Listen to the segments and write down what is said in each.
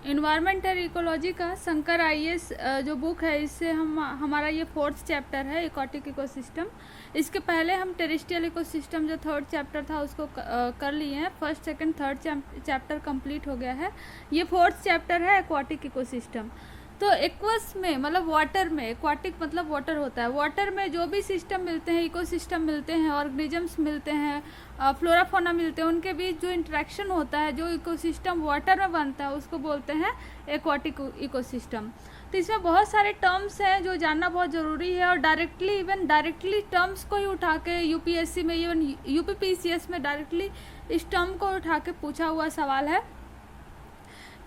Environmental ecology का Shankar IAS जो book है, इससे हमारा ये 4th चैप्टर है एक्वाटिक इकोसिस्टम। इसके पहले हम टेरेस्ट्रियल इकोसिस्टम जो 3rd चैप्टर था उसको कर लिए हैं। 1st, 2nd, 3rd chapter complete हो गया है। ये 4th चैप्टर है एक्वाटिक इकोसिस्टम। तो एक्वस में मतलब वाटर में, एक्वाटिक मतलब वाटर होता है। वाटर में जो भी सिस्टम मिलते हैं, इकोसिस्टम मिलते हैं, ऑर्गेनिजम्स मिलते हैं, फ्लोरा फौना मिलते हैं, उनके बीच जो इंटरेक्शन होता है, जो इकोसिस्टम वाटर में बनता है, उसको बोलते हैं एक्वाटिक इकोसिस्टम। तो इसमें बहुत सारे टर्म्स हैं जो जानना बहुत ज़रूरी है, और इवन डायरेक्टली टर्म्स को ही उठा के यूपीएससी में, इवन यूपीपीसीएस में डायरेक्टली इस टर्म को उठा के पूछा हुआ सवाल है।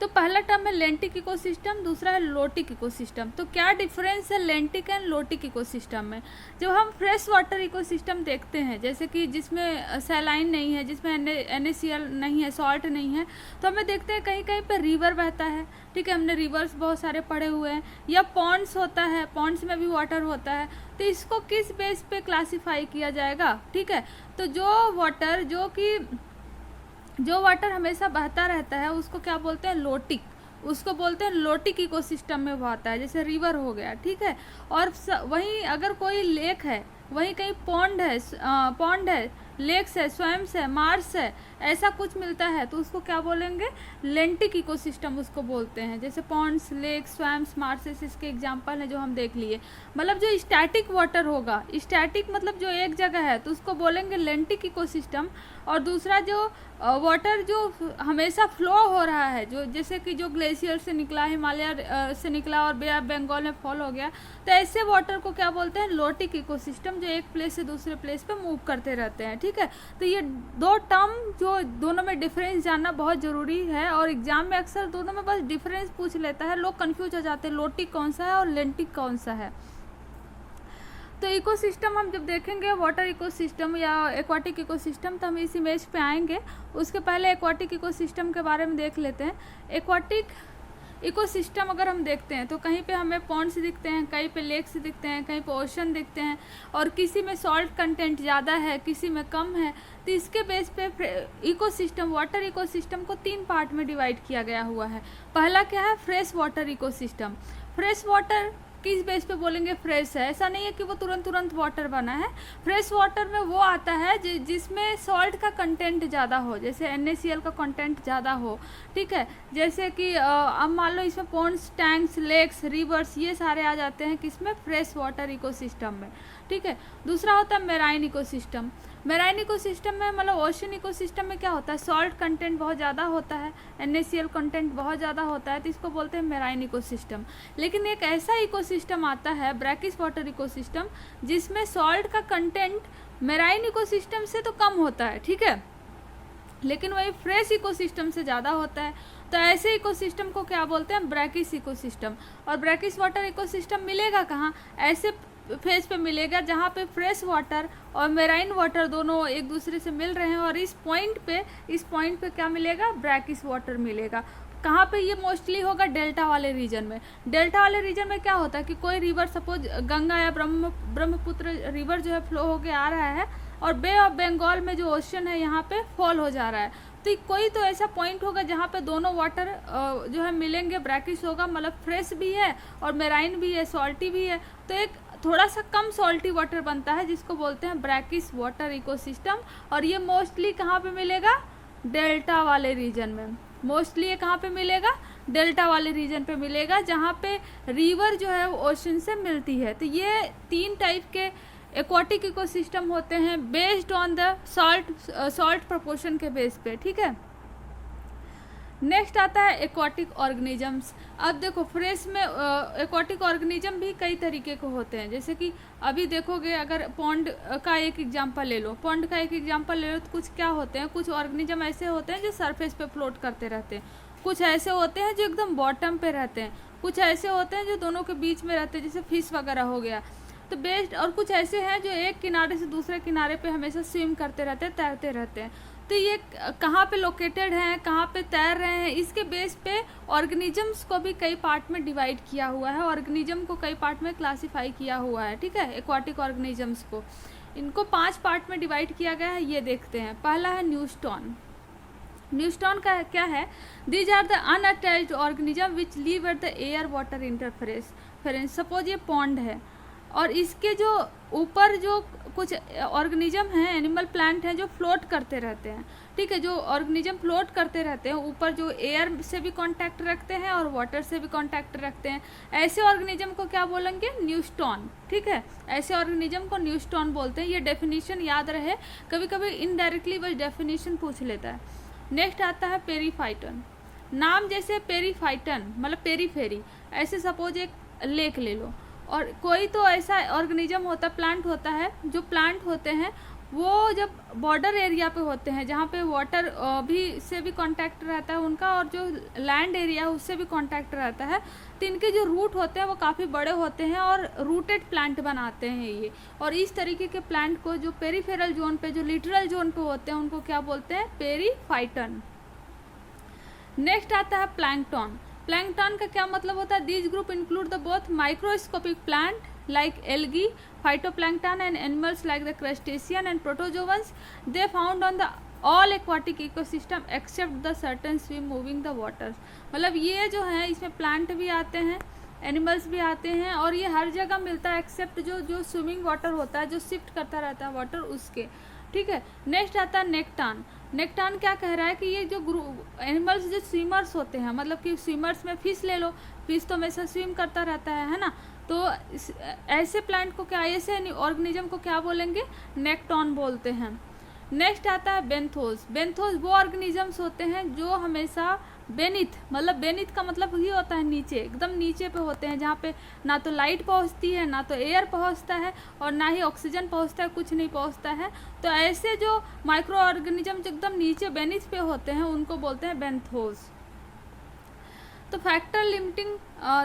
तो पहला टर्म है लेंटिक इकोसिस्टम, दूसरा है लोटिक इकोसिस्टम। तो क्या डिफरेंस है लेंटिक एंड लोटिक इकोसिस्टम में? जब हम फ्रेश वाटर इकोसिस्टम देखते हैं, जैसे कि जिसमें सैलाइन नहीं है, जिसमें NaCl नहीं है, सॉल्ट नहीं है, तो हमें देखते हैं कहीं कहीं पे रिवर बहता है। ठीक है, हमने रिवर्स बहुत सारे पढ़े हुए हैं। या पॉन्ड्स होता है, पॉन्ड्स में भी वाटर होता है। तो इसको किस बेस पे क्लासीफाई किया जाएगा? ठीक है, तो जो वाटर हमेशा बहता रहता है उसको क्या बोलते हैं? लोटिक। उसको बोलते हैं लोटिक इकोसिस्टम में बहता है, जैसे रिवर हो गया। ठीक है, और वहीं अगर कोई लेक है, वहीं कहीं पॉन्ड है, लेक्स है, स्वयम्स है, मार्स है, ऐसा कुछ मिलता है, तो उसको क्या बोलेंगे? लेंटिक इकोसिस्टम उसको बोलते हैं। जैसे पॉन्ड्स, लेक्स, स्वैम्स, मार्सेस इसके एग्जांपल हैं जो हम देख लिए। मतलब जो स्टैटिक वाटर होगा, स्टैटिक मतलब जो एक जगह है, तो उसको बोलेंगे लेंटिक इकोसिस्टम। और दूसरा जो वाटर जो हमेशा फ्लो हो रहा है, जो जैसे कि जो ग्लेशियर से निकला, हिमालय से निकला और बे ऑफ बंगाल में फॉल हो गया, तो ऐसे वाटर को क्या बोलते हैं? लोटिक इकोसिस्टम, जो एक प्लेस से दूसरे प्लेस पे मूव करते रहते हैं। ठीक है, तो ये दो टर्म जो दोनों में डिफरेंस जानना बहुत ज़रूरी है, और एग्जाम में अक्सर दोनों में बस डिफरेंस पूछ लेता है, लोग कंफ्यूज हो जाते हैं लोटिक कौन सा है और लेंटिक कौन सा है। तो इकोसिस्टम हम जब देखेंगे वाटर इकोसिस्टम या एक्वाटिक इकोसिस्टम, तो हम इस इमेज पे आएंगे। उसके पहले एक्वाटिक इकोसिस्टम के बारे में देख लेते हैं। एक्वाटिक इकोसिस्टम अगर हम देखते हैं तो कहीं पे हमें पॉन्ड्स दिखते हैं, कहीं पे लेक्स दिखते हैं, कहीं पे ओशन दिखते हैं, और किसी में सॉल्ट कंटेंट ज़्यादा है, किसी में कम है। तो इसके बेस पे इकोसिस्टम, वाटर इकोसिस्टम को 3 पार्ट में डिवाइड किया गया हुआ है। पहला क्या है? Fresh water ecosystem. Fresh water किस बेस पे बोलेंगे फ्रेश है? ऐसा नहीं है कि वो तुरंत वाटर बना है। फ्रेश वाटर में वो आता है जिसमें सॉल्ट का कंटेंट ज़्यादा हो, जैसे NaCl का कंटेंट ज़्यादा हो। ठीक है, जैसे कि अब मान लो इसमें पॉन्ड्स, टैंक्स, लेक्स, रिवर्स, ये सारे आ जाते हैं किसमें? फ्रेश वाटर इकोसिस्टम में। ठीक है, दूसरा होता है मेराइन इकोसिस्टम। मेराइन इकोसिस्टम में मतलब ओशन इकोसिस्टम में क्या होता है? सॉल्ट कंटेंट बहुत ज़्यादा होता है, NaCl कंटेंट बहुत ज़्यादा होता है, तो इसको बोलते हैं मेराइन इकोसिस्टम। लेकिन एक ऐसा इकोसिस्टम आता है ब्रैकिश वाटर इकोसिस्टम, जिसमें सॉल्ट का कंटेंट मेराइन इकोसिस्टम से तो कम होता है। ठीक है, लेकिन वही फ्रेश इकोसिस्टम से ज़्यादा होता है। तो ऐसे इकोसिस्टम को क्या बोलते हैं? Brackish ecosystem. और ब्रैकिश वाटर इकोसिस्टम मिलेगा कहाँ? ऐसे फेज पे मिलेगा जहाँ पे फ्रेश वाटर और मेराइन वाटर दोनों एक दूसरे से मिल रहे हैं, और इस पॉइंट पे क्या मिलेगा? ब्रैकिश वाटर मिलेगा। कहाँ पे ये मोस्टली होगा? डेल्टा वाले रीजन में। डेल्टा वाले रीजन में क्या होता है कि कोई रिवर, सपोज गंगा या ब्रह्मपुत्र रिवर जो है फ्लो होके आ रहा है, और बे ऑफ बंगाल में जो ओशन है यहाँ पे फॉल हो जा रहा है, तो कोई तो ऐसा पॉइंट होगा जहाँ पे दोनों वाटर जो है मिलेंगे, ब्रैकिश होगा, मतलब फ्रेश भी है और मेराइन भी है, सॉल्टी भी है। तो एक थोड़ा सा कम सॉल्टी वाटर बनता है, जिसको बोलते हैं ब्रैकिश वाटर इकोसिस्टम। और ये मोस्टली कहाँ पे मिलेगा? डेल्टा वाले रीजन में। मोस्टली ये कहाँ पे मिलेगा? डेल्टा वाले रीजन पे मिलेगा, जहाँ पे रिवर जो है वो ओशन से मिलती है। तो ये 3 टाइप के एक्वाटिक इकोसिस्टम होते हैं based on the salt proportion के बेस पे। ठीक है, नेक्स्ट आता है एक्वाटिक ऑर्गेनिजम्स। अब देखो फ्रेश में एक्वाटिक ऑर्गेनिज्म भी कई तरीके के होते हैं। जैसे कि अभी देखोगे, अगर पॉन्ड का एक एग्जांपल ले लो, तो कुछ क्या होते हैं? कुछ ऑर्गेनिज्म ऐसे होते हैं जो सरफेस पे फ्लोट करते रहते हैं, कुछ ऐसे होते हैं जो एकदम बॉटम पे रहते हैं, कुछ ऐसे होते हैं जो दोनों के बीच में रहते हैं, जैसे फिश वगैरह हो गया। तो बेस्ड, और कुछ ऐसे हैं जो एक किनारे से दूसरे किनारे पे हमेशा स्विम करते रहते हैं, तैरते रहते हैं। तो ये कहाँ पे लोकेटेड हैं, कहाँ पे तैर रहे हैं, इसके बेस पे ऑर्गेनिजम्स को भी कई पार्ट में डिवाइड किया हुआ है, ऑर्गेनिज्म को कई पार्ट में क्लासीफाई किया हुआ है। ठीक है, एक्वाटिक ऑर्गेनिजम्स को इनको 5 पार्ट में डिवाइड किया गया है। ये देखते हैं। पहला है न्यूस्टॉन। न्यूस्टॉन का क्या है, these are the unattached organism which live at the air water interference. Suppose ये पॉन्ड है और इसके जो ऊपर जो कुछ ऑर्गेनिज्म हैं, एनिमल प्लांट हैं जो फ्लोट करते रहते हैं, ठीक है, जो ऑर्गेनिज्म फ्लोट करते रहते हैं ऊपर, जो एयर से भी कांटेक्ट रखते हैं और वाटर से भी कांटेक्ट रखते हैं, ऐसे ऑर्गेनिज्म को क्या बोलेंगे, न्यूस्टॉन, ठीक है, ऐसे ऑर्गेनिज्म को न्यूस्टॉन बोलते हैं। ये डेफिनेशन याद रहे, कभी कभी इनडायरेक्टली बस डेफिनेशन पूछ लेता है। नेक्स्ट आता है पेरीफाइटन। नाम जैसे पेरीफाइटन मतलब पेरीफेरी, ऐसे सपोज एक लेक ले लो और कोई तो ऐसा ऑर्गेनिज्म होता है, प्लांट होता है, जो प्लांट होते हैं वो जब बॉर्डर एरिया पे होते हैं जहाँ पे वाटर भी से भी कांटेक्ट रहता है उनका और जो लैंड एरिया है उससे भी कांटेक्ट रहता है, तो इनके जो रूट होते हैं वो काफ़ी बड़े होते हैं और रूटेड प्लांट बनाते हैं ये। और इस तरीके के प्लांट को जो पेरीफेरल जोन पे, जो लिटरल जोन पे होते हैं, उनको क्या बोलते हैं, पेरीफाइटन। नेक्स्ट आता है प्लैंकटन। प्लैंकटन का क्या मतलब होता है, these group include the both microscopic plant like algae, phytoplankton and animals like the crustacean and protozoans. They found on the all aquatic ecosystem except the certain swim moving the waters। मतलब ये जो है इसमें plant भी आते हैं, animals भी आते हैं और ये हर जगह मिलता है एक्सेप्ट जो स्विमिंग वाटर होता है, जो शिफ्ट करता रहता है वाटर उसके, ठीक है। नेक्स्ट आता है नेक्टान। नेक्टान क्या कह रहा है कि ये जो एनिमल्स जो स्विमर्स होते हैं, मतलब कि स्विमर्स में फिश ले लो, फिश तो हमेशा स्विम करता रहता है ना, तो ऐसे प्लांट को क्या, ऐसे ऑर्गेनिज्म को क्या बोलेंगे, नेक्टॉन बोलते हैं। नेक्स्ट आता है बेंथोस। बेंथोस वो ऑर्गेनिजम्स होते हैं जो हमेशा बेनिथ, मतलब बेनिथ का मतलब ये होता है नीचे, एकदम नीचे पे होते हैं, जहाँ पे ना तो लाइट पहुँचती है, ना तो एयर पहुँचता है और ना ही ऑक्सीजन पहुँचता है, कुछ नहीं पहुँचता है। तो ऐसे जो माइक्रो ऑर्गेनिज्म जो एकदम नीचे बेनिथ पे होते हैं उनको बोलते हैं बेंथोस। तो factor limiting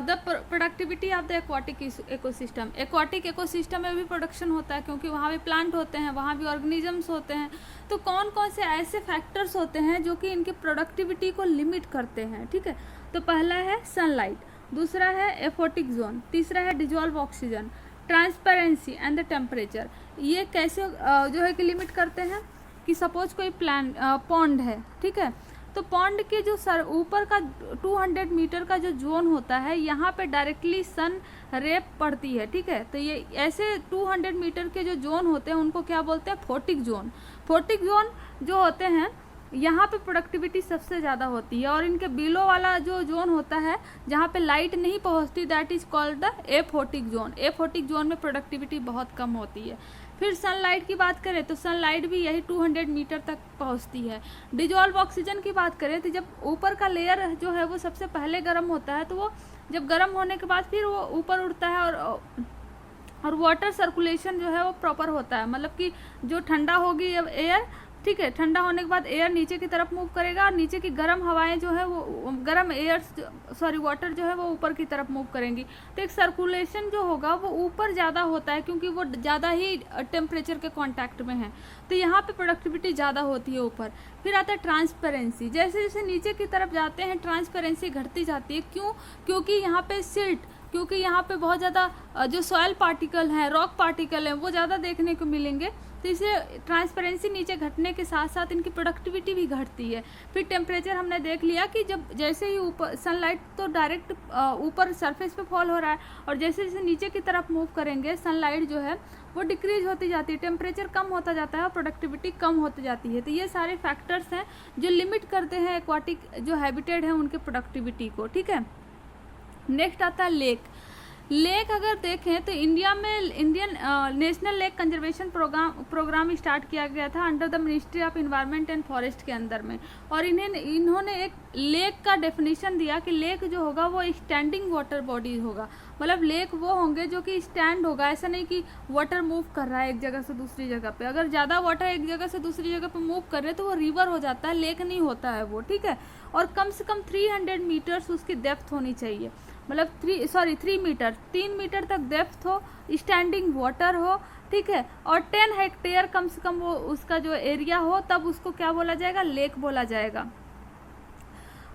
the productivity of the aquatic ecosystem. Aquatic ecosystem में भी प्रोडक्शन होता है क्योंकि वहाँ भी प्लांट होते हैं, वहाँ भी ऑर्गेनिजम्स होते हैं। तो कौन कौन से ऐसे फैक्टर्स होते हैं जो कि इनकी प्रोडक्टिविटी को लिमिट करते हैं, ठीक है। तो पहला है सनलाइट, दूसरा है एफोटिक जोन, तीसरा है dissolve oxygen, transparency and the temperature. ये कैसे जो है कि लिमिट करते हैं कि सपोज कोई पॉन्ड है, ठीक है, तो पॉन्ड के जो ऊपर का 200 मीटर का जो जोन होता है, यहाँ पे डायरेक्टली सन रेप पड़ती है, ठीक है। तो ये ऐसे 200 मीटर के जो जोन होते हैं उनको क्या बोलते हैं, फोटिक जोन। फोटिक जोन जो होते हैं यहाँ पे प्रोडक्टिविटी सबसे ज़्यादा होती है और इनके बिलो वाला जो जोन होता है जहाँ पे लाइट नहीं पहुँचती, that is called the aphotic zone. Aphotic zone में प्रोडक्टिविटी बहुत कम होती है। फिर सनलाइट की बात करें तो सनलाइट भी यही 200 मीटर तक पहुंचती है। डिजॉल्व ऑक्सीजन की बात करें तो जब ऊपर का लेयर जो है वो सबसे पहले गर्म होता है, तो वो जब गर्म होने के बाद फिर वो ऊपर उड़ता है और वाटर सर्कुलेशन जो है वो प्रॉपर होता है, मतलब कि जो ठंडा होगी एयर, ठीक है, ठंडा होने के बाद एयर नीचे की तरफ मूव करेगा और नीचे की गर्म हवाएं जो है वो गर्म वाटर जो है वो ऊपर की तरफ मूव करेंगी। तो एक सर्कुलेशन जो होगा वो ऊपर ज़्यादा होता है क्योंकि वो ज़्यादा ही टेम्परेचर के कांटेक्ट में है, तो यहाँ पे प्रोडक्टिविटी ज़्यादा होती है ऊपर। फिर आता है ट्रांसपेरेंसी। जैसे जैसे नीचे की तरफ जाते हैं ट्रांसपेरेंसी घटती जाती है। क्यों? क्योंकि यहाँ पे सिल्ट, क्योंकि यहाँ पे बहुत ज़्यादा जो सॉयल पार्टिकल हैं, रॉक पार्टिकल हैं, वो ज़्यादा देखने को मिलेंगे, तो इसलिए ट्रांसपेरेंसी नीचे घटने के साथ साथ इनकी प्रोडक्टिविटी भी घटती है। फिर टेम्परेचर हमने देख लिया कि जब जैसे ही ऊपर सनलाइट तो डायरेक्ट ऊपर सरफेस पे फॉल हो रहा है और जैसे जैसे नीचे की तरफ मूव करेंगे सनलाइट जो है वो डिक्रीज होती जाती है, टेम्परेचर कम होता जाता है और प्रोडक्टिविटी कम होती जाती है। तो ये सारे फैक्टर्स हैं जो लिमिट करते हैं एक्वाटिक जो हैबिटेट है उनके प्रोडक्टिविटी को, ठीक है। नेक्स्ट आता है लेक। लेक अगर देखें तो इंडिया में Indian national lake conservation programme start किया गया था under the ministry of environment and forest के अंदर में, और इन्होंने एक लेक का डेफिनेशन दिया कि लेक जो होगा वो स्टैंडिंग वाटर बॉडी होगा, मतलब लेक वो होंगे जो कि स्टैंड होगा, ऐसा नहीं कि वाटर मूव कर रहा है एक जगह से दूसरी जगह पे। अगर ज़्यादा वाटर एक जगह से दूसरी जगह पे मूव कर रहे तो वो रिवर हो जाता है, लेक नहीं होता है वो, ठीक है। और कम से कम 300 मीटर्स उसकी डेप्थ होनी चाहिए, मतलब 3 मीटर 3 मीटर तक डेप्थ हो, स्टैंडिंग वाटर हो, ठीक है, और 10 हेक्टेयर कम से कम वो उसका जो एरिया हो, तब उसको क्या बोला जाएगा, लेक बोला जाएगा।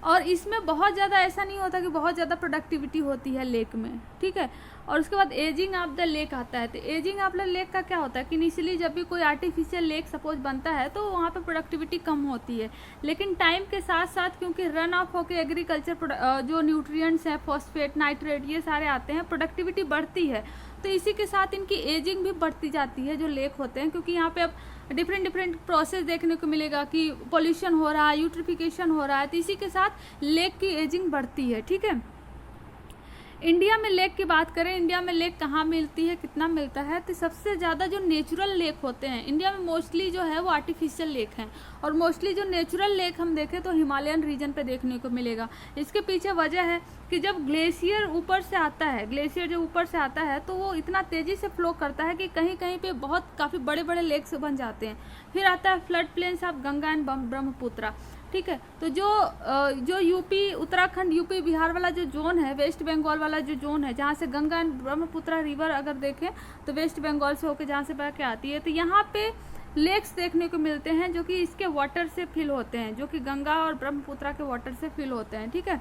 और इसमें बहुत ज़्यादा ऐसा नहीं होता कि बहुत ज़्यादा प्रोडक्टिविटी होती है लेक में, ठीक है। और उसके बाद एजिंग ऑफ द लेक आता है। तो एजिंग ऑफ द लेक का क्या होता है कि इनिशियली जब भी कोई आर्टिफिशियल लेक सपोज बनता है तो वहाँ पे प्रोडक्टिविटी कम होती है, लेकिन टाइम के साथ साथ क्योंकि रन ऑफ होकर एग्रीकल्चर जो न्यूट्रिएंट्स हैं, फॉस्फेट, नाइट्रेट, ये सारे आते हैं, प्रोडक्टिविटी बढ़ती है। तो इसी के साथ इनकी एजिंग भी बढ़ती जाती है जो लेक होते हैं, क्योंकि यहाँ पे अब डिफरेंट प्रोसेस देखने को मिलेगा कि पोल्यूशन हो रहा है, यूट्रिफिकेशन हो रहा है, तो इसी के साथ लेक की एजिंग बढ़ती है, ठीक है। इंडिया में लेक की बात करें, इंडिया में लेक कहाँ मिलती है, कितना मिलता है, तो सबसे ज़्यादा जो नेचुरल लेक होते हैं इंडिया में मोस्टली जो है वो आर्टिफिशियल लेक हैं, और मोस्टली जो नेचुरल लेक हम देखें तो हिमालयन रीजन पे देखने को मिलेगा। इसके पीछे वजह है कि जब ग्लेशियर ऊपर से आता है, ग्लेशियर जब ऊपर से आता है तो वो इतना तेज़ी से फ्लो करता है कि कहीं कहीं पे बहुत काफ़ी बड़े बड़े लेक्स बन जाते हैं। फिर आता है flood plains of Ganga and Brahmaputra, ठीक है। तो जो यूपी, उत्तराखंड, यूपी, बिहार वाला जो जोन है, वेस्ट बंगाल वाला जो जोन है, जहाँ से गंगा एंड ब्रह्मपुत्रा रिवर अगर देखें तो वेस्ट बंगाल से होकर जहाँ से बह के आती है, तो यहाँ पे लेक्स देखने को मिलते हैं जो कि इसके वाटर से फिल होते हैं, जो कि गंगा और ब्रह्मपुत्रा के वाटर से फिल होते हैं, ठीक है।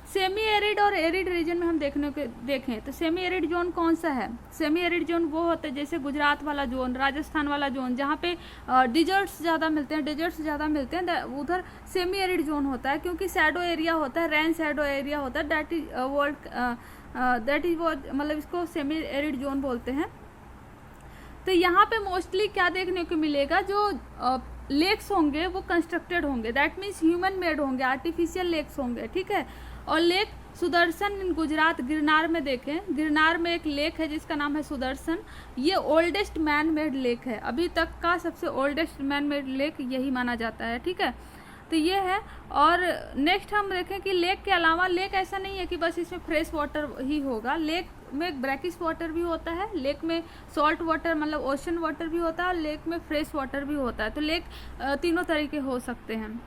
सेमी एरिड और एरिड रीजन में हम देखें तो सेमी एरिड जोन कौन सा है? सेमी एरिड जोन वो होता है जैसे गुजरात वाला जोन, राजस्थान वाला जोन, जहाँ पे डिजर्ट्स ज़्यादा मिलते हैं, उधर सेमी एरिड जोन होता है, क्योंकि शैडो एरिया होता है, रेन शैडो एरिया होता है, दैट इज मतलब इसको सेमी एरिड जोन बोलते हैं। तो यहाँ पे मोस्टली क्या देखने को मिलेगा, जो लेक्स होंगे वो कंस्ट्रक्टेड होंगे, दैट मीन्स ह्यूमन मेड होंगे, आर्टिफिशियल लेक्स होंगे, ठीक है। और लेक सुदर्शन इन गुजरात, गिरनार में देखें, गिरनार में एक लेक है जिसका नाम है सुदर्शन, ये ओल्डेस्ट मैन मेड लेक है, अभी तक का सबसे ओल्डेस्ट मैन मेड लेक यही माना जाता है, ठीक है। तो ये है। और नेक्स्ट हम देखें कि लेक के अलावा, लेक ऐसा नहीं है कि बस इसमें फ्रेश वाटर ही होगा, लेक में ब्रैकिश वाटर भी होता है, लेक में सॉल्ट वाटर मतलब ओशन वाटर भी होता है, और लेक में फ्रेश वाटर भी होता है। तो लेक तीनों तरीके हो सकते हैं।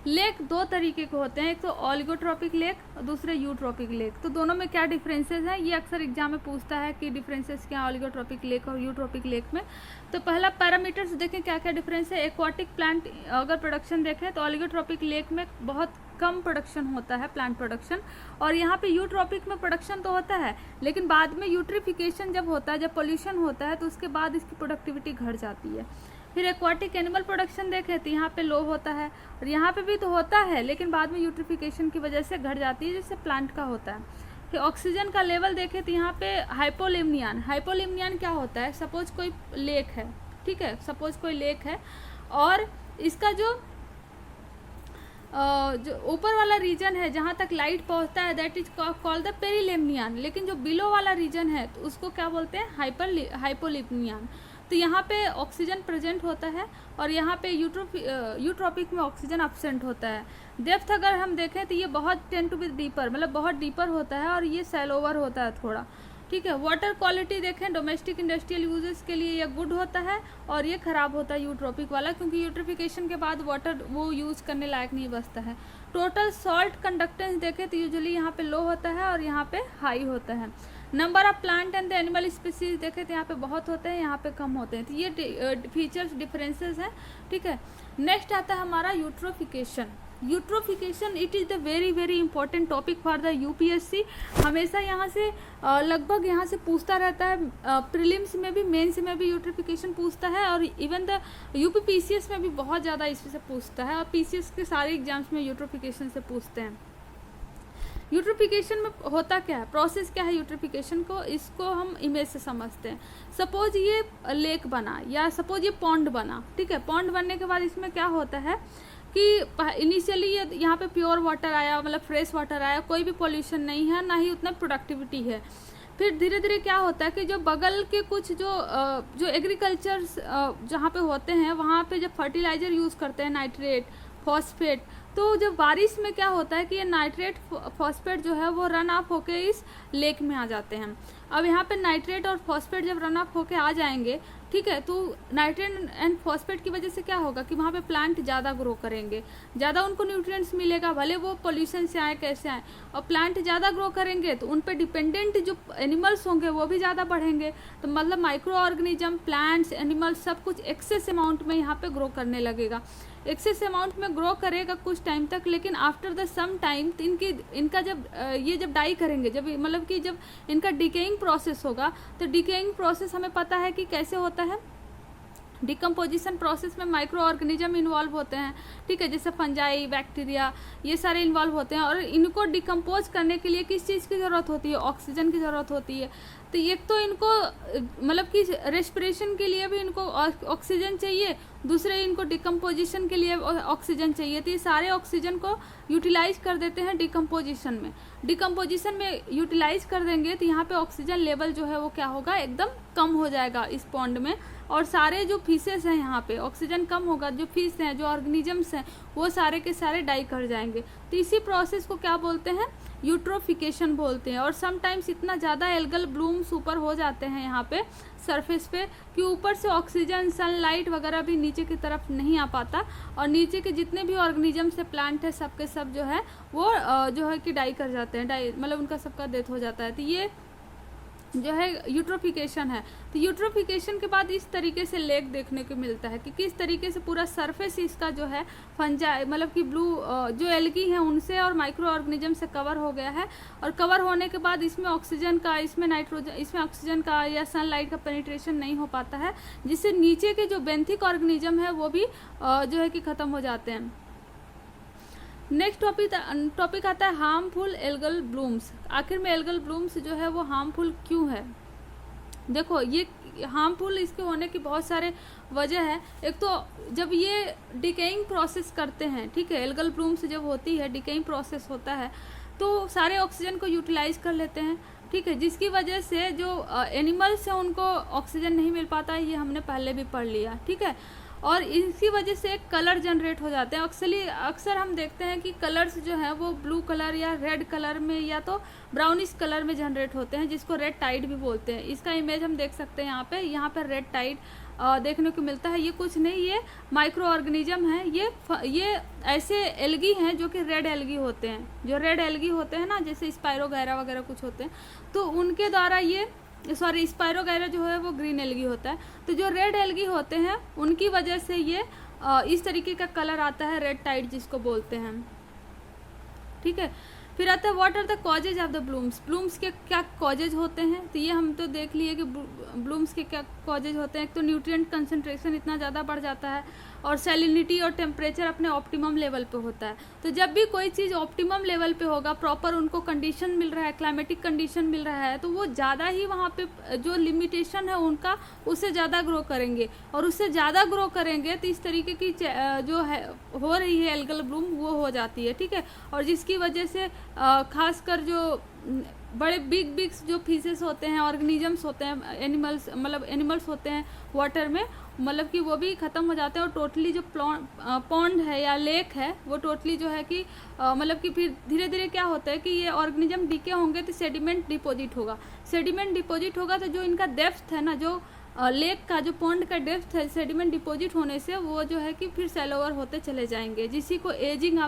लेक दो तरीके के होते हैं, एक तो ऑलिगोट्रॉपिक लेक और दूसरे यूट्रॉपिक लेक। तो दोनों में क्या डिफरेंसेस हैं, ये अक्सर एग्जाम में पूछता है कि डिफरेंसेस क्या ऑलिगोट्रॉपिक लेक और यूट्रॉपिक लेक में। तो पहला पैरामीटर्स देखें क्या क्या डिफरेंस है। एक्वाटिक प्लांट अगर प्रोडक्शन देखें तो ऑलिगोट्रॉपिक लेक में बहुत कम प्रोडक्शन होता है, प्लांट प्रोडक्शन, और यहाँ पे यूट्रॉपिक में प्रोडक्शन तो होता है, लेकिन बाद में यूट्रिफिकेशन जब होता है, जब पोल्यूशन होता है, तो उसके बाद इसकी प्रोडक्टिविटी घट जाती है। फिर एक्वाटिक एनिमल प्रोडक्शन देखें तो यहाँ पे लो होता है, और यहाँ पे भी तो होता है, लेकिन बाद में यूट्रिफिकेशन की वजह से घट जाती है, जैसे प्लांट का होता है। फिर ऑक्सीजन का लेवल देखें तो यहाँ पे हाइपोलिम्नियन क्या होता है, सपोज कोई लेक है, ठीक है, सपोज कोई लेक है और इसका जो ऊपर वाला रीजन है जहाँ तक लाइट पहुँचता है, दैट इज कॉल्ड द पेरिलेम्नियन, लेकिन जो बिलो वाला रीजन है तो उसको क्या बोलते हैं, हाइपोलिम्नियन। तो यहाँ पे ऑक्सीजन प्रेजेंट होता है और यहाँ पे यूट्रॉपिक में ऑक्सीजन एब्सेंट होता है। डेप्थ अगर हम देखें तो ये बहुत टेंड टू बी डीपर, मतलब बहुत डीपर होता है, और ये सैलोवर होता है थोड़ा, ठीक है। वाटर क्वालिटी देखें, डोमेस्टिक इंडस्ट्रियल यूजेस के लिए ये गुड होता है, और ये ख़राब होता है यूट्रॉपिक वाला, क्योंकि यूट्रिफिकेशन के बाद वाटर वो यूज़ करने लायक नहीं बचता है। टोटल सॉल्ट कंडक्टेंस देखें तो यूजुअली यहाँ पे लो होता है और यहाँ पे हाई होता है। Number of plant and the animal species देखें तो यहाँ पे बहुत होते हैं, यहाँ पे कम होते हैं। तो ये फीचर्स डिफरेंसेस हैं, ठीक है। नेक्स्ट आता है हमारा eutrophication. It is the very important topic for the UPSC. हमेशा यहाँ से लगभग यहाँ से पूछता रहता है, प्रीलिम्स में भी, मेंस में भी यूट्रिफिकेशन पूछता है, और इवन द यूपी पीसीएस में भी बहुत ज़्यादा इससे पूछता है, और पीसीएस के सारे एग्जाम्स में यूट्रिफिकेशन से पूछते हैं। यूट्रिफिकेशन में होता क्या है, प्रोसेस क्या है यूट्रिफिकेशन को, इसको हम इमेज से समझते हैं। सपोज ये लेक बना या सपोज ये पॉन्ड बना, ठीक है। पॉन्ड बनने के बाद इसमें क्या होता है कि इनिशियली ये यहाँ पे प्योर वाटर आया, मतलब फ्रेश वाटर आया, कोई भी पॉल्यूशन नहीं है, ना ही उतना प्रोडक्टिविटी है। फिर धीरे धीरे क्या होता है कि जो बगल के कुछ जो एग्रीकल्चर जहाँ पे होते हैं, वहाँ पे जब फर्टिलाइज़र यूज़ करते हैं, नाइट्रेट, फॉस्फेट, तो जब बारिश में क्या होता है कि ये नाइट्रेट फॉस्फेट जो है वो रन ऑफ होके इस लेक में आ जाते हैं। अब यहाँ पे नाइट्रेट और फॉस्फेट जब रन ऑफ होके आ जाएंगे, ठीक है, तो नाइट्रेट एंड फॉस्फेट की वजह से क्या होगा कि वहाँ पे प्लांट ज़्यादा ग्रो करेंगे, ज़्यादा उनको न्यूट्रिएंट्स मिलेगा, भले वो पोल्यूशन से आए कैसे आए, और प्लांट ज़्यादा ग्रो करेंगे तो उन पे डिपेंडेंट जो एनिमल्स होंगे वो भी ज़्यादा बढ़ेंगे। तो मतलब माइक्रो ऑर्गेनिज्म, प्लांट्स, एनिमल्स सब कुछ एक्सेस अमाउंट में यहाँ पे ग्रो करने लगेगा। एक्सेस अमाउंट में ग्रो करेगा कुछ टाइम तक, लेकिन आफ्टर द सम टाइम इनका जब ये जब डाई करेंगे, जब मतलब कि जब इनका डिकेइंग प्रोसेस होगा, तो डिकेइंग प्रोसेस हमें पता है कि कैसे होता है। डिकम्पोजिशन प्रोसेस में माइक्रो ऑर्गेनिज्म इन्वॉल्व होते हैं, ठीक है, जैसे फंजाई, बैक्टीरिया, ये सारे इन्वॉल्व होते हैं। और इनको डिकम्पोज करने के लिए किस चीज़ की ज़रूरत होती है? ऑक्सीजन की ज़रूरत होती है। तो एक तो इनको मतलब कि रेस्पिरेशन के लिए भी इनको ऑक्सीजन चाहिए, दूसरे इनको डिकम्पोजिशन के लिए ऑक्सीजन चाहिए। तो ये सारे ऑक्सीजन को यूटिलाइज कर देते हैं डिकम्पोजिशन में। डिकम्पोजिशन में यूटिलाइज कर देंगे तो यहाँ पे ऑक्सीजन लेवल जो है वो क्या होगा? एकदम कम हो जाएगा इस पॉन्ड में, और सारे जो फिशेस हैं यहाँ पे ऑक्सीजन कम होगा, जो फिश हैं, जो ऑर्गेनिजम्स हैं, वो सारे के सारे डाई कर जाएंगे। तो इसी प्रोसेस को क्या बोलते हैं? यूट्रोफिकेशन बोलते हैं। और समटाइम्स इतना ज़्यादा एल्गल ब्लूम्स ऊपर हो जाते हैं यहाँ पे सरफेस पे कि ऊपर से ऑक्सीजन, सनलाइट वगैरह भी नीचे की तरफ नहीं आ पाता, और नीचे के जितने भी ऑर्गेनिजम्स है, प्लांट है, सब के सब जो है वो जो है कि डाई कर जाते हैं, डाई मतलब उनका सबका डेथ हो जाता है। तो ये जो है यूट्रोफिकेशन है। तो यूट्रोफिकेशन के बाद इस तरीके से लेक देखने को मिलता है कि किस तरीके से पूरा सरफेस इसका जो है फंजाई मतलब कि ब्लू जो एल्गी हैं उनसे और माइक्रो ऑर्गेनिज्म से कवर हो गया है। और कवर होने के बाद इसमें ऑक्सीजन का, इसमें नाइट्रोजन, इसमें ऑक्सीजन का या सनलाइट का पेनिट्रेशन नहीं हो पाता है, जिससे नीचे के जो बेंथिक ऑर्गेनिज्म है वो भी जो है कि ख़त्म हो जाते हैं। नेक्स्ट टॉपिक आता है हार्मफुल एल्गल ब्लूम्स। आखिर में एल्गल ब्लूम्स जो है वो हार्मफुल क्यों है? देखो, ये हार्मफुल इसके होने की बहुत सारे वजह है। एक तो जब ये डिकेइंग प्रोसेस करते हैं, ठीक है, एल्गल ब्लूम्स जब होती है, डिकेइंग प्रोसेस होता है, तो सारे ऑक्सीजन को यूटिलाइज कर लेते हैं, ठीक है, जिसकी वजह से जो एनिमल्स हैं उनको ऑक्सीजन नहीं मिल पाता है, ये हमने पहले भी पढ़ लिया, ठीक है। और इसी वजह से कलर जनरेट हो जाते हैं। अक्सर हम देखते हैं कि कलर्स जो है वो ब्लू कलर या रेड कलर में या तो ब्राउनिश कलर में जनरेट होते हैं, जिसको रेड टाइड भी बोलते हैं। इसका इमेज हम देख सकते हैं यहाँ पे रेड टाइड देखने को मिलता है। ये कुछ नहीं, ये माइक्रो ऑर्गेनिज्म है। ये ऐसे एल्गी हैं जो कि रेड एल्गी होते हैं, जो रेड एल्गी होते हैं ना, जैसे स्पाइरोगैरा वगैरह कुछ होते हैं, तो उनके द्वारा ये स्पाइरोगैरा जो है वो ग्रीन एल्गी होता है। तो जो रेड एल्गी होते हैं उनकी वजह से ये इस तरीके का कलर आता है, रेड टाइड जिसको बोलते हैं, ठीक है। फिर आता है what are the causes of the blooms. Blooms के क्या कॉजेज होते हैं? तो ये हम तो देख लिए कि ब्लूम्स के क्या कॉजेज होते हैं। एक तो न्यूट्रिएंट कंसंट्रेशन इतना ज़्यादा बढ़ जाता है, और सैलिनिटी और टेम्परेचर अपने ऑप्टिमम लेवल पे होता है। तो जब भी कोई चीज़ ऑप्टिमम लेवल पे होगा, प्रॉपर उनको कंडीशन मिल रहा है, क्लाइमेटिक कंडीशन मिल रहा है, तो वो ज़्यादा ही वहाँ पे जो लिमिटेशन है उनका, उससे ज़्यादा ग्रो करेंगे। और उससे ज़्यादा ग्रो करेंगे तो इस तरीके की जो है हो रही है एल्गल ब्लूम, वो हो जाती है, ठीक है। और जिसकी वजह से खासकर जो बड़े बिग जो फिशेस होते हैं, ऑर्गेनिजम्स होते हैं, एनिमल्स होते हैं वाटर में, मतलब कि वो भी ख़त्म हो जाते हैं। और टोटली जो पॉन्ड है या लेक है वो टोटली जो है कि मतलब कि फिर धीरे धीरे क्या होता है कि ये ऑर्गेनिज्म डीके होंगे तो सेडिमेंट डिपॉजिट होगा। सेडिमेंट डिपॉजिट होगा तो जो इनका डेप्थ है ना, जो लेक का जो पॉन्ड का डेप्थ है, सेडिमेंट डिपॉजिट होने से वो जो है कि फिर सेलोवर होते चले जाएंगे, जिसको एजिंग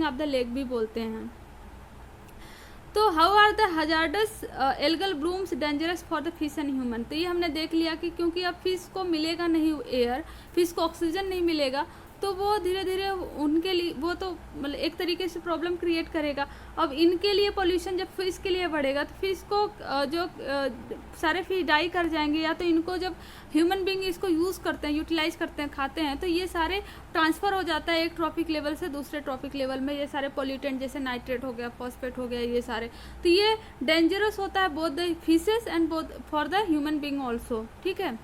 ऑफ द लेक भी बोलते हैं। तो how are the hazardous algal blooms dangerous for the fish and human. तो ये हमने देख लिया कि क्योंकि अब फिश को मिलेगा नहीं एयर, फिश को ऑक्सीजन नहीं मिलेगा, तो वो धीरे धीरे उनके लिए वो तो मतलब एक तरीके से प्रॉब्लम क्रिएट करेगा। अब इनके लिए पोल्यूशन जब फिश के लिए बढ़ेगा तो फिश को जो सारे फिश डाई कर जाएंगे, या तो इनको जब ह्यूमन बींग इसको यूज़ करते हैं, यूटिलाइज करते हैं, खाते हैं, तो ये सारे ट्रांसफ़र हो जाता है एक ट्रॉपिक लेवल से दूसरे ट्रॉपिक लेवल में। ये सारे पोल्यूटेंट जैसे नाइट्रेट हो गया, फॉस्फेट हो गया, ये सारे, तो ये डेंजरस होता है both the fishes and both for the human being also, ठीक है।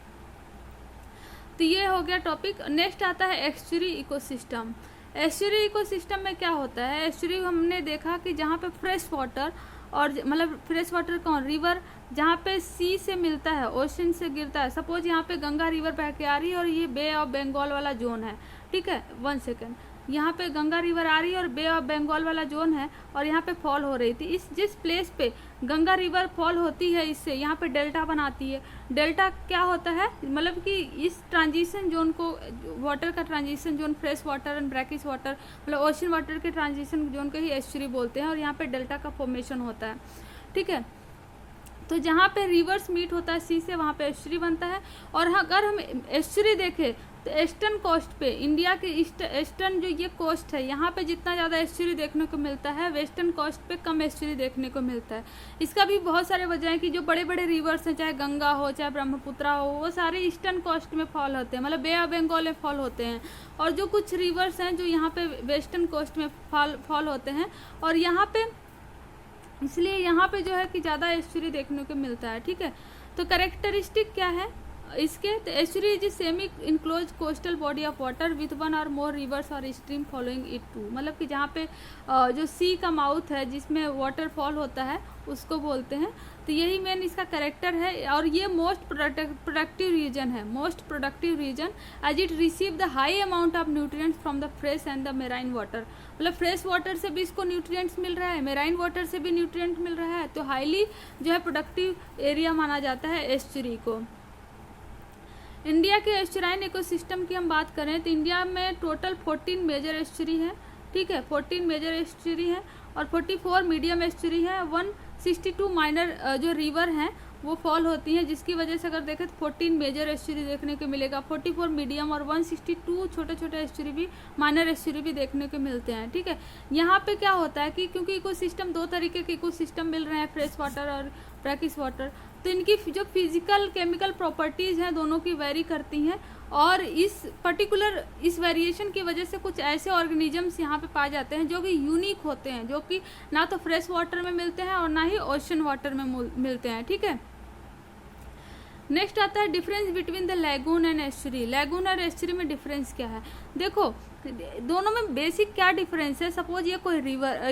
तो ये हो गया टॉपिक। नेक्स्ट आता है एस्चुरी इकोसिस्टम। एस्चुरी इकोसिस्टम में क्या होता है? एस्चुरी हमने देखा कि जहाँ पे फ्रेश वाटर और मतलब फ्रेश वाटर कौन, रिवर जहाँ पे सी से मिलता है, ओशन से गिरता है। सपोज यहाँ पे गंगा रिवर बह के आ रही है और ये बे ऑफ बंगाल वाला जोन है, ठीक है। 1 सेकेंड, यहाँ पे गंगा रिवर आ रही है और बे ऑफ बंगाल वाला जोन है, और यहाँ पे फॉल हो रही थी। जिस प्लेस पे गंगा रिवर फॉल होती है, इससे यहाँ पे डेल्टा बनाती है। डेल्टा क्या होता है? मतलब कि इस ट्रांजिशन जोन को, वाटर का transition zone, fresh water and brackish water मतलब ओशन वाटर के ट्रांजिशन जोन को ही एस्चुरी बोलते हैं, और यहाँ पे डेल्टा का फॉर्मेशन होता है, ठीक है। तो जहाँ पे रिवर्स मीट होता है सी से, वहाँ पे एस्चुरी बनता है। और अगर हम एस्चुरी देखें तो ईस्टर्न कोस्ट पे, इंडिया के ईस्टर्न जो ये कोस्ट है, यहाँ पे जितना ज़्यादा एस्चुरी देखने को मिलता है, वेस्टर्न कोस्ट पे कम एस्चुरी देखने को मिलता है। इसका भी बहुत सारे वजह हैं कि जो बड़े बड़े रिवर्स हैं, चाहे गंगा हो चाहे ब्रह्मपुत्रा हो, वो सारे ईस्टर्न कोस्ट में फॉल होते हैं, मतलब बे ऑफ बंगाल में फॉल होते हैं। और जो कुछ रिवर्स हैं जो यहाँ पे वेस्टर्न कोस्ट में फॉल होते हैं, और यहाँ पे इसलिए यहाँ पे जो है कि ज़्यादा एस्चुरी देखने को मिलता है। ठीक है, तो कैरेक्टरिस्टिक क्या है इसके, तो estuary is semi enclose coastal body of water with one और मोर रिवर्स और स्ट्रीम फॉलोइंग इट टू, मतलब कि जहाँ पे जो सी का माउथ है जिसमें वाटरफॉल होता है उसको बोलते हैं। तो यही मेन इसका कैरेक्टर है। और ये मोस्ट प्रोडक्टिव रीजन है, most productive region as it receive the high amount of nutrients from the fresh and the marine water, मतलब फ्रेश वाटर से भी इसको न्यूट्रिएंट्स मिल रहा है, मेराइन वाटर से भी न्यूट्रिएंट मिल रहा है। तो हाईली जो है प्रोडक्टिव एरिया माना जाता है एस्चुरी को। इंडिया के एस्चुराइन इकोसिस्टम की हम बात करें तो इंडिया में टोटल 14 मेजर एस्चुरी है। ठीक है, 14 मेजर एस्चुरी है और 44 मीडियम एस्चुरी है, 162 माइनर जो रिवर हैं वो फॉल होती हैं, जिसकी वजह से अगर देखें तो 14 मेजर एस्चुरी देखने को मिलेगा, 44 मीडियम और 162 छोटे छोटे एस्चुरी भी, माइनर एस्चुरी भी देखने को मिलते हैं। ठीक है, यहाँ पे क्या होता है कि क्योंकि इकोसिस्टम दो तरीके के इकोसिस्टम मिल रहे हैं, फ्रेश वाटर और ब्रैकिश वाटर, तो इनकी जो फिजिकल केमिकल प्रॉपर्टीज़ हैं दोनों की वेरी करती हैं। और इस पर्टिकुलर इस वेरिएशन की वजह से कुछ ऐसे ऑर्गेनिजम्स यहाँ पे पाए जाते हैं जो कि यूनिक होते हैं, जो कि ना तो फ्रेश वाटर में मिलते हैं और ना ही ओशन वाटर में मिलते हैं। ठीक है, नेक्स्ट आता है difference between the lagoon and estuary. Lagoon और एस्चुरी में डिफरेंस क्या है? देखो दोनों में बेसिक क्या डिफरेंस है। सपोज ये कोई रिवर,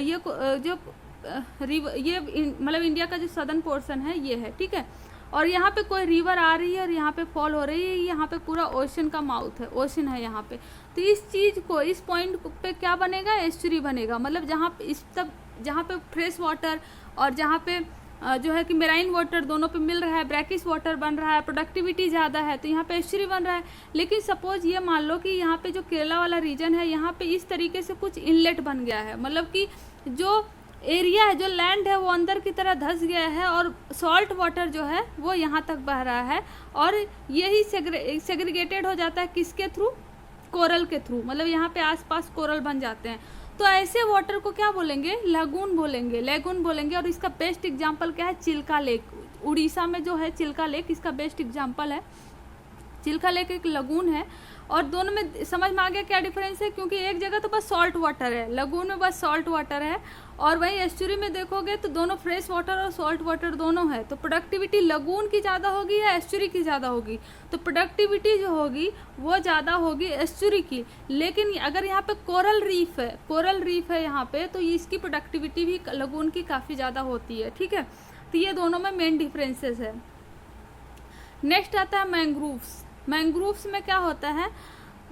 ये मतलब इंडिया का जो सदर्न पोर्शन है ये है, ठीक है, और यहाँ पे कोई रिवर आ रही है और यहाँ पे फॉल हो रही है, यहाँ पे पूरा ओशन का माउथ है, ओशन है यहाँ पे। तो इस चीज़ को, इस पॉइंट पे क्या बनेगा? एस्चुरी बनेगा। मतलब जहाँ पे फ्रेश वाटर और जहाँ पे जो है कि मेराइन वाटर दोनों पे मिल रहा है, ब्रैकिश वाटर बन रहा है, प्रोडक्टिविटी ज़्यादा है, तो यहाँ पे एस्चुरी बन रहा है। लेकिन सपोज ये मान लो कि यहाँ पे जो केरला वाला रीजन है, यहाँ पे इस तरीके से कुछ इनलेट बन गया है, मतलब कि जो एरिया है, जो लैंड है वो अंदर की तरह धंस गया है और सॉल्ट वाटर जो है वो यहाँ तक बह रहा है, और यही सेग्रीगेटेड हो जाता है किसके थ्रू? कोरल के थ्रू। मतलब यहाँ पे आसपास कोरल बन जाते हैं। तो ऐसे वाटर को क्या बोलेंगे? लगून बोलेंगे, लैगून बोलेंगे। और इसका बेस्ट एग्जांपल क्या है? चिल्का लेक। उड़ीसा में जो है चिल्का लेक, इसका बेस्ट एग्जांपल है। चिल्का लेक एक लगून है, और दोनों में समझ में आ गया क्या डिफरेंस है? क्योंकि एक जगह तो बस सॉल्ट वाटर है, लगून में बस सॉल्ट वाटर है, और वहीं एस्चुरी में देखोगे तो दोनों फ्रेश वाटर और सॉल्ट वाटर दोनों है। तो प्रोडक्टिविटी लगून की ज़्यादा होगी या एस्चुरी की ज़्यादा होगी? तो प्रोडक्टिविटी जो होगी वो ज़्यादा होगी एस्चुरी की। लेकिन अगर यहाँ पे कोरल रीफ है यहाँ पे, तो इसकी प्रोडक्टिविटी भी लगून की काफ़ी ज़्यादा होती है। ठीक है, तो ये दोनों में मेन डिफरेंसेस है। नेक्स्ट आता है मैंग्रोव्स। मैंग्रोव्स में क्या होता है?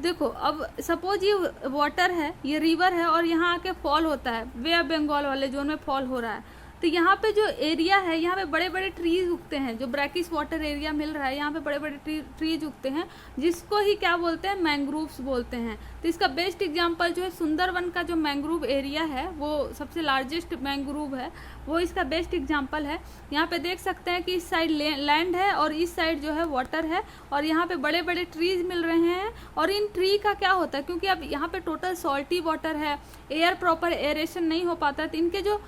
देखो अब सपोज ये वाटर है, ये रिवर है, और यहाँ आके फॉल होता है, बे ऑफ बंगाल वाले जोन में फॉल हो रहा है। तो यहाँ पे जो एरिया है, यहाँ पे बड़े बड़े ट्रीज उगते हैं, जो ब्रैकिश वाटर एरिया मिल रहा है, यहाँ पे बड़े बड़े ट्रीज उगते हैं, जिसको ही क्या बोलते हैं? मैंग्रोव्स बोलते हैं। तो इसका बेस्ट एग्जांपल जो है सुंदरवन का जो मैंग्रोव एरिया है, वो सबसे लार्जेस्ट मैंग्रोव है, वो इसका बेस्ट एग्जांपल है। यहाँ पे देख सकते हैं कि इस साइड लैंड है और इस साइड जो है वाटर है, और यहाँ पे बड़े बड़े ट्रीज मिल रहे हैं। और इन ट्री का क्या होता है, क्योंकि अब यहाँ पे टोटल सॉल्टी वाटर है, एयर प्रॉपर एरेशन नहीं हो पाता, तो इनके जो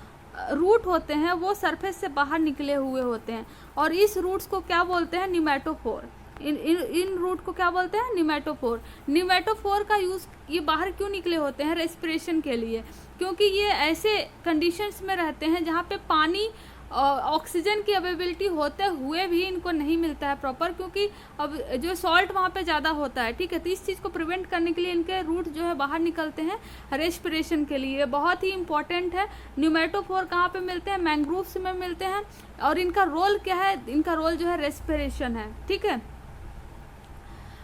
रूट होते हैं वो सरफेस से बाहर निकले हुए होते हैं, और इस रूट्स को क्या बोलते हैं? निमेटोफोर। इन रूट को क्या बोलते हैं? निमेटोफोर। निमेटोफोर का यूज़ ये बाहर क्यों निकले होते हैं? रेस्पिरेशन के लिए, क्योंकि ये ऐसे कंडीशंस में रहते हैं जहाँ पे पानी ऑक्सीजन की अवेलेबिलिटी होते हुए भी इनको नहीं मिलता है प्रॉपर, क्योंकि अब जो सॉल्ट वहाँ पे ज़्यादा होता है। ठीक है, तो इस चीज़ को प्रिवेंट करने के लिए इनके रूट जो है बाहर निकलते हैं रेस्पिरेशन के लिए। बहुत ही इंपॉर्टेंट है। न्यूमेटोफोर कहाँ पे मिलते हैं? मैंग्रोव्स में मिलते हैं। और इनका रोल क्या है? इनका रोल जो है रेस्पिरेशन है। ठीक है,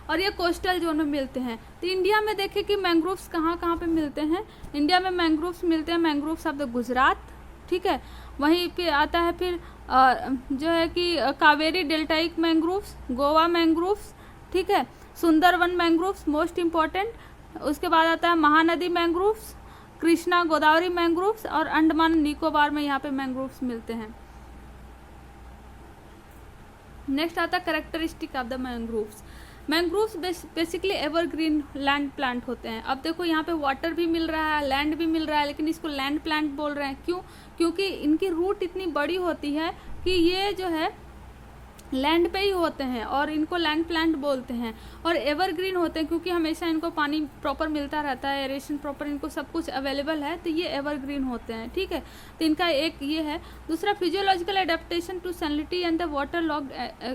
और ये कोस्टल जोन में मिलते हैं। तो इंडिया में देखें कि मैंग्रोव्स कहाँ कहाँ पे मिलते हैं। इंडिया में मैंग्रोव्स मिलते हैं, मैंग्रोव्स ऑफ द गुजरात। ठीक है, वहीं पे आता है फिर जो है कि Kaveri deltaic mangroves, Goa mangroves, ठीक है, सुंदरवन मैंग्रोव्स मोस्ट इम्पॉर्टेंट। उसके बाद आता है महानदी मैंग्रोव्स, कृष्णा गोदावरी मैंग्रोव्स, और अंडमान निकोबार में यहाँ पे मैंग्रोव्स मिलते हैं। नेक्स्ट आता है characteristic of the mangroves. Mangroves basically evergreen land plant होते हैं। अब देखो यहाँ पे वाटर भी मिल रहा है, लैंड भी मिल रहा है, लेकिन इसको लैंड प्लांट बोल रहे हैं। क्यों? क्योंकि इनकी रूट इतनी बड़ी होती है कि ये जो है लैंड पे ही होते हैं और इनको लैंड प्लांट बोलते हैं। और एवरग्रीन होते हैं क्योंकि हमेशा इनको पानी प्रॉपर मिलता रहता है, एरेशन प्रॉपर, इनको सब कुछ अवेलेबल है, तो ये एवरग्रीन होते हैं। ठीक है, तो इनका एक ये है। दूसरा, physiological adaptation to salinity and the water locked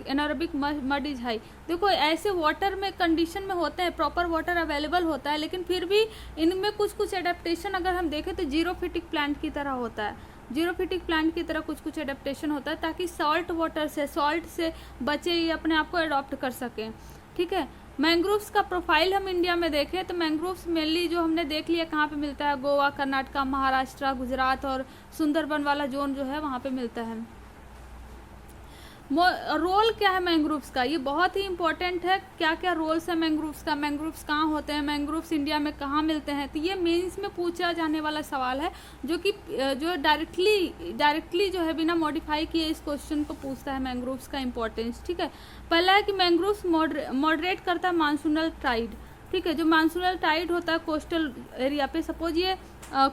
anaerobic mud is high. देखो ऐसे वाटर में कंडीशन में होते हैं, प्रॉपर वाटर अवेलेबल होता है, लेकिन फिर भी इनमें कुछ कुछ एडेप्टेशन अगर हम देखें तो जीरोफिटिक प्लांट की तरह होता है। जीरोफिटिक प्लांट की तरह कुछ कुछ एडेप्टेशन होता है ताकि सॉल्ट वाटर से, सॉल्ट से बचे, ये अपने आप को अडॉप्ट कर सकें। ठीक है, मैंग्रोव्स का प्रोफाइल हम इंडिया में देखें तो मैंग्रोव्स मेनली जो हमने देख लिया कहाँ पे मिलता है, गोवा, कर्नाटका, महाराष्ट्र, गुजरात और सुंदरबन वाला जोन जो है वहाँ पे मिलता है। रोल क्या है मैंग्रोव्स का, ये बहुत ही इंपॉर्टेंट है। क्या क्या रोल्स है मैंग्रोव्स का, मैंग्रोव्स कहाँ होते हैं, मैंग्रोव्स इंडिया में कहाँ मिलते हैं, तो ये मेंस में पूछा जाने वाला सवाल है, जो डायरेक्टली जो है बिना मॉडिफाई किए इस क्वेश्चन को पूछता है मैंग्रोव्स का इंपॉर्टेंस। ठीक है, पहला है कि मैंग्रोव्स मॉडरेट करता है मानसूनल टाइड। ठीक है, जो मानसूनल टाइड होता है कोस्टल एरिया पे, सपोज ये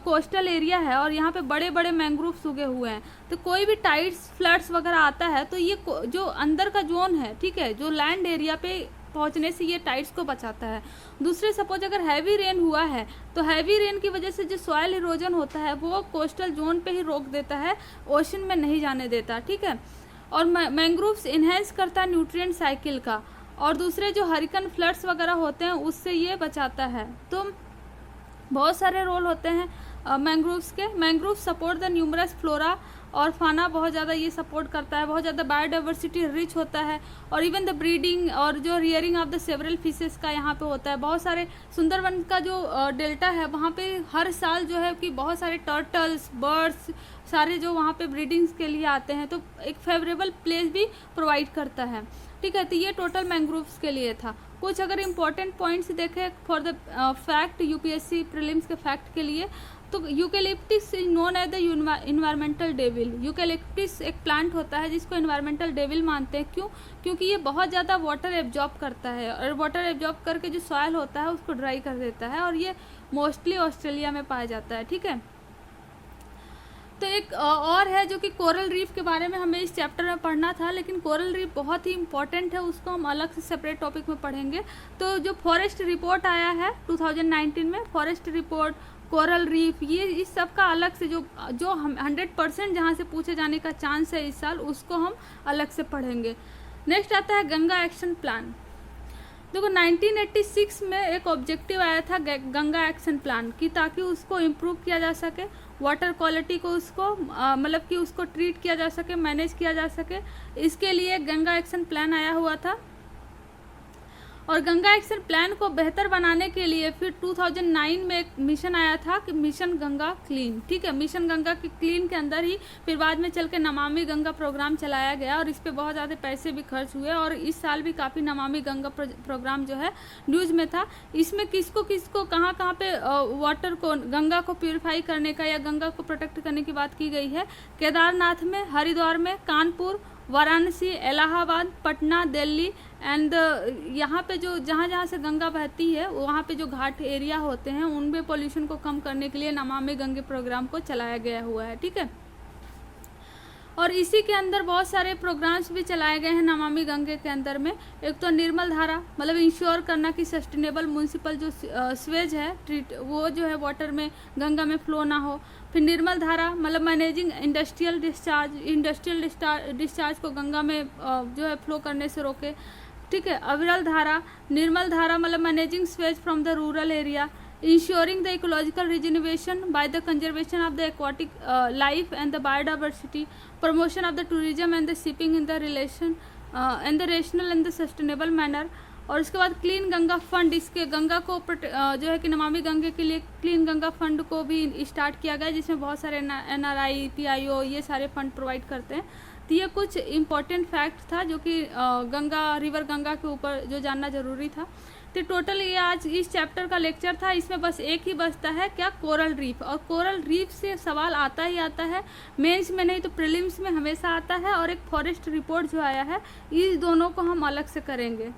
कोस्टल एरिया है और यहाँ पे बड़े बड़े मैंग्रोव्स उगे हुए हैं, तो कोई भी टाइड्स, फ्लड्स वगैरह आता है तो ये जो अंदर का जोन है, ठीक है, जो लैंड एरिया पे पहुँचने से ये टाइड्स को बचाता है। दूसरे, सपोज अगर हैवी रेन हुआ है तो हैवी रेन की वजह से जो सॉइल इरोजन होता है वो कोस्टल जोन पे ही रोक देता है, ओशन में नहीं जाने देता। ठीक है, और मैंग्रोव्स इन्हेंस करता है न्यूट्रिएंट साइकिल का, और दूसरे जो हरिकन फ्लड्स वगैरह होते हैं उससे ये बचाता है। तो बहुत सारे रोल होते हैं मैंग्रोव्स के। Mangrove support the numerous flora और फाना, बहुत ज़्यादा ये सपोर्ट करता है, बहुत ज़्यादा बायोडाइवर्सिटी रिच होता है, और इवन द ब्रीडिंग और जो rearing of the several fishes का यहाँ पे होता है। बहुत सारे सुंदरबन का जो डेल्टा है वहाँ पे हर साल जो है कि बहुत सारे टर्टल्स, बर्ड्स सारे जो वहाँ पे ब्रीडिंग्स के लिए आते हैं, तो एक फेवरेबल प्लेस भी प्रोवाइड करता है। ठीक है, तो ये टोटल मैंग्रोव्स के लिए था। कुछ अगर इम्पोर्टेंट पॉइंट्स देखें for the fact, UPSC prelims के फैक्ट के लिए, तो eucalyptus is known as the environmental devil. Eucalyptus एक प्लांट होता है जिसको इन्वायरमेंटल डेविल मानते हैं। क्यों? क्योंकि ये बहुत ज़्यादा वाटर एब्जॉर्ब करता है, और वाटर एब्जॉर्ब करके जो सॉइल होता है उसको ड्राई कर देता है, और ये मोस्टली ऑस्ट्रेलिया में पाया जाता है। ठीक है, तो एक और है जो कि कोरल रीफ के बारे में हमें इस चैप्टर में पढ़ना था, लेकिन कोरल रीफ बहुत ही इंपॉर्टेंट है, उसको हम अलग से सेपरेट टॉपिक में पढ़ेंगे। तो जो फॉरेस्ट रिपोर्ट आया है 2019 में, फॉरेस्ट रिपोर्ट, कोरल रीफ, ये इस सब का अलग से जो हम 100% जहाँ से पूछे जाने का चांस है इस साल, उसको हम अलग से पढ़ेंगे। नेक्स्ट आता है गंगा एक्शन प्लान। देखो 1986 में एक ऑब्जेक्टिव आया था गंगा एक्शन प्लान की, ताकि उसको इम्प्रूव किया जा सके, वाटर क्वालिटी को उसको मतलब कि उसको ट्रीट किया जा सके, मैनेज किया जा सके, इसके लिए गंगा एक्शन प्लान आया हुआ था। और गंगा एक्शन प्लान को बेहतर बनाने के लिए फिर 2009 में एक मिशन आया था कि मिशन गंगा क्लीन। ठीक है, मिशन गंगा की क्लीन के अंदर ही फिर बाद में चल के नमामि गंगा प्रोग्राम चलाया गया, और इस पे बहुत ज़्यादा पैसे भी खर्च हुए, और इस साल भी काफ़ी नमामि गंगा प्रोग्राम जो है न्यूज़ में था। इसमें किसको किसको कहाँ कहाँ पे वाटर को, गंगा को प्योरीफाई करने का या गंगा को प्रोटेक्ट करने की बात की गई है। केदारनाथ में, हरिद्वार में, कानपुर, वाराणसी, इलाहाबाद, पटना, दिल्ली एंड यहाँ पे जो जहाँ से गंगा बहती है वहाँ पे जो घाट एरिया होते हैं उनमें पोल्यूशन को कम करने के लिए नमामि गंगे प्रोग्राम को चलाया गया हुआ है। ठीक है, और इसी के अंदर बहुत सारे प्रोग्राम्स भी चलाए गए हैं नमामि गंगे के अंदर में। एक तो निर्मल धारा, मतलब इंश्योर करना कि सस्टेनेबल म्यूनसिपल जो स्वेज है वो जो है वाटर में, गंगा में फ्लो ना हो। फिर निर्मल धारा मतलब मैनेजिंग इंडस्ट्रियल डिस्चार्ज को गंगा में जो है फ्लो करने से रोके। ठीक है, अविरल धारा, निर्मल धारा मतलब managing Suez from the rural area, ensuring the ecological regeneration by the conservation of the aquatic life and the biodiversity, promotion of the tourism and the shipping in the relation and the rational and the sustainable manner। और उसके बाद clean Ganga fund, इसके गंगा को जो है कि नमामि गंगे के लिए क्लीन गंगा फंड को भी स्टार्ट किया गया, जिसमें बहुत सारे NRI, PIO ये सारे फंड प्रोवाइड करते हैं। तो ये कुछ इम्पोर्टेंट फैक्ट था जो कि गंगा, रिवर गंगा के ऊपर जो जानना ज़रूरी था। तो टोटल ये आज इस चैप्टर का लेक्चर था। इसमें बस एक ही बचता है क्या, कोरल रीफ। और कोरल रीफ से सवाल आता ही आता है, मेंस में नहीं तो प्रीलिम्स में हमेशा आता है। और एक फॉरेस्ट रिपोर्ट जो आया है, इस दोनों को हम अलग से करेंगे।